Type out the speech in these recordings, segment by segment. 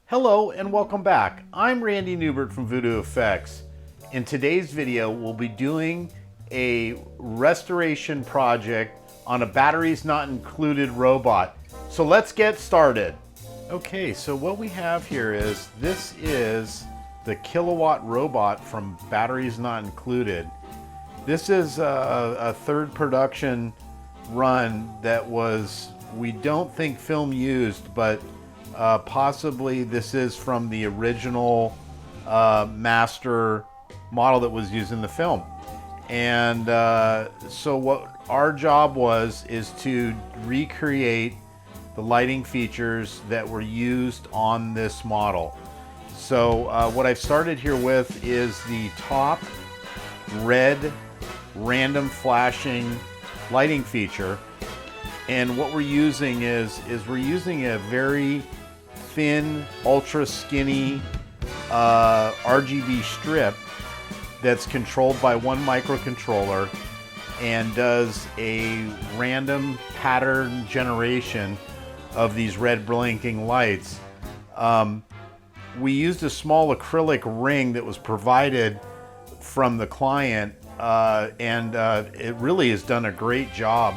Hello and welcome back. I'm Randy Newbert from VoodooFX. In today's video, we'll be doing a restoration project on a batteries not included robot. So let's get started. Okay, so what we have here is, this is the Kilowatt robot from Batteries Not Included. This is a third production run that was, we don't think film used, but possibly this is from the original master model that was used in the film. And so what our job is to recreate the lighting features that were used on this model. So what I've started here with is the top red random flashing lighting feature. And what we're using is we're using a very thin, ultra skinny RGB strip that's controlled by one microcontroller and does a random pattern generation of these red blinking lights. We used a small acrylic ring that was provided from the client, and it really has done a great job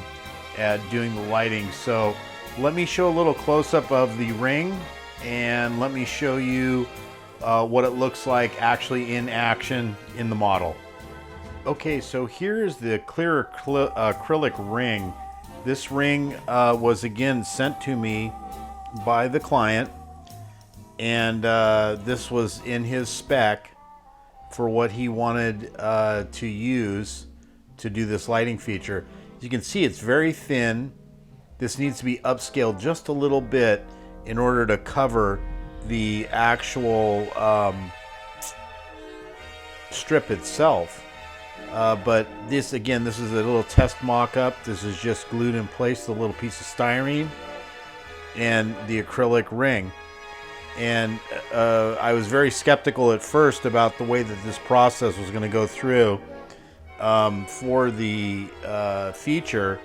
at doing the lighting. So let me show a little close-up of the ring, and let me show you what it looks like actually in action in the model. Okay, so here's the clear acrylic ring. This ring was again sent to me by the client, and this was in his spec for what he wanted to use to do this lighting feature. As you can see, it's very thin. This needs to be upscaled just a little bit in order to cover the actual strip itself. But this, again, this is a little test mock-up. This is just glued in place, the little piece of styrene and the acrylic ring. And I was very skeptical at first about the way that this process was going to go through for the feature,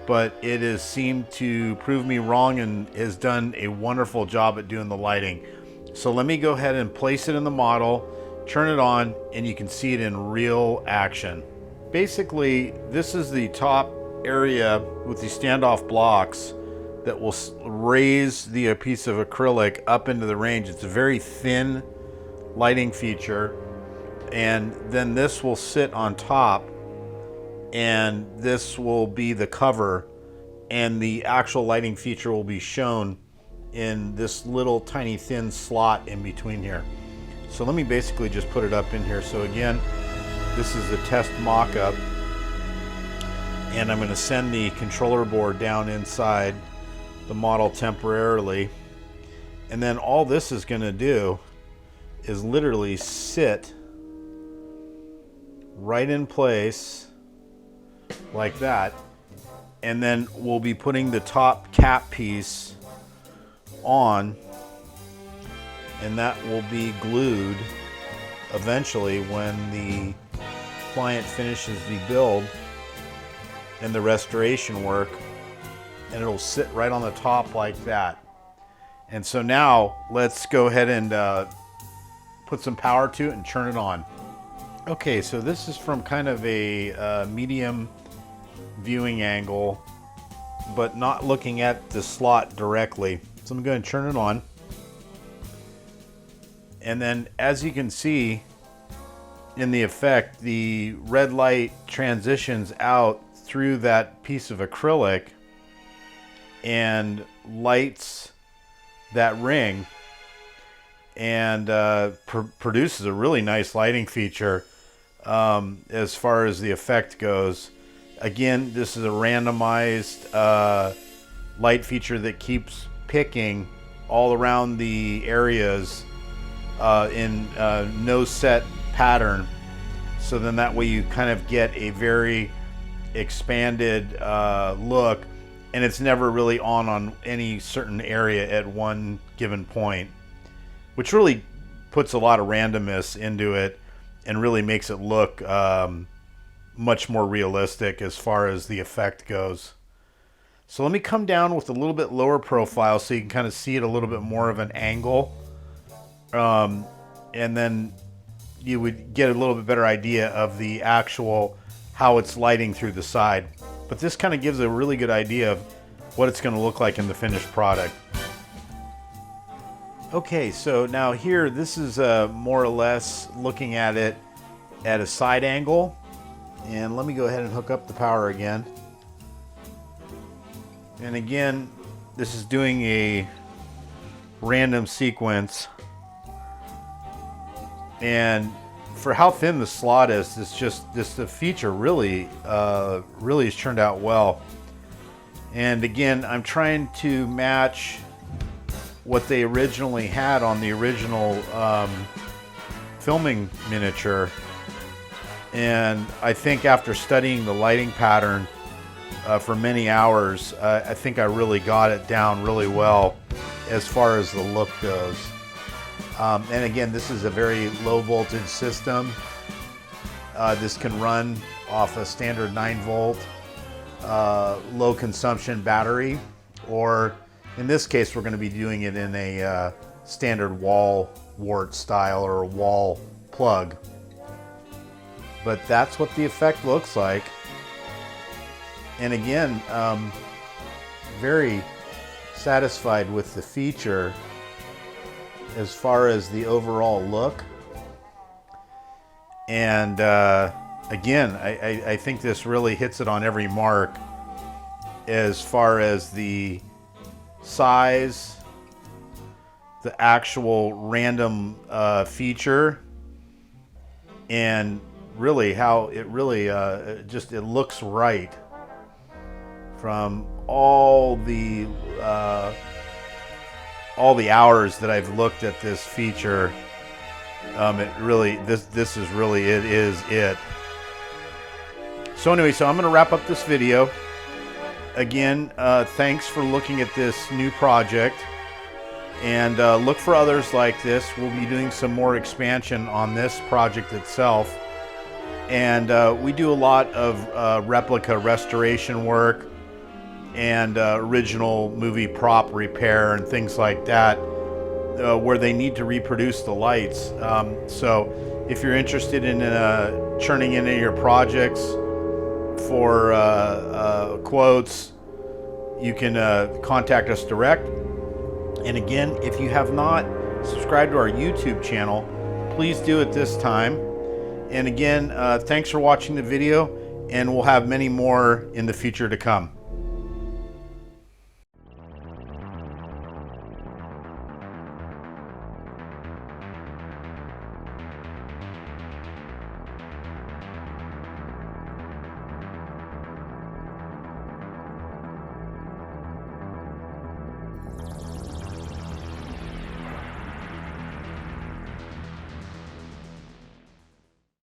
but it has seemed to prove me wrong and has done a wonderful job at doing the lighting. So let me go ahead and place it in the model, turn it on, and you can see it in real action. Basically, this is the top area with the standoff blocks that will raise the piece of acrylic up into the range. It's a very thin lighting feature, and then this will sit on top, and this will be the cover, and the actual lighting feature will be shown in this little tiny thin slot in between here. So let me basically just put it up in here. So again, this is a test mock-up, and I'm going to send the controller board down inside the model temporarily, and then all this is going to do is literally sit right in place like that, and then we'll be putting the top cap piece on, and that will be glued eventually when the client finishes the build and the restoration work, and it'll sit right on the top like that. And so now let's go ahead and put some power to it and turn it on. Okay, so this is from kind of a medium viewing angle, but not looking at the slot directly. So I'm going to turn it on. And then, as you can see in the effect, the red light transitions out through that piece of acrylic and lights that ring, and produces a really nice lighting feature as far as the effect goes. Again, this is a randomized light feature that keeps picking all around the areas in no set pattern. So then that way you kind of get a very expanded look, and it's never really on any certain area at one given point, which really puts a lot of randomness into it and really makes it look much more realistic as far as the effect goes. So let me come down with a little bit lower profile so you can kind of see it a little bit more of an angle and then you would get a little bit better idea of the actual how it's lighting through the side. But this kind of gives a really good idea of what it's going to look like in the finished product. Okay, so now here, this is more or less looking at it at a side angle. And let me go ahead and hook up the power again. And again, this is doing a random sequence. And for how thin the slot is, the feature really has turned out well. And again, I'm trying to match what they originally had on the original filming miniature. And I think after studying the lighting pattern for many hours, I think I really got it down really well as far as the look goes. And again, this is a very low voltage system. This can run off a standard 9-volt low consumption battery, or in this case, we're going to be doing it in a standard wall wart style or a wall plug. But that's what the effect looks like. And again, very satisfied with the feature as far as the overall look. And again, I think this really hits it on every mark as far as the size, the actual random feature, and really how it really it looks right from all the hours that I've looked at this feature. It really, this is really, it is it. So anyway, so I'm going to wrap up this video. Again, thanks for looking at this new project, and look for others like this. We'll be doing some more expansion on this project itself. And we do a lot of replica restoration work and original movie prop repair and things like that, where they need to reproduce the lights. So if you're interested in churning in any of your projects for quotes, you can contact us direct. And again, if you have not subscribed to our YouTube channel, please do it this time. And again, thanks for watching the video, and we'll have many more in the future to come.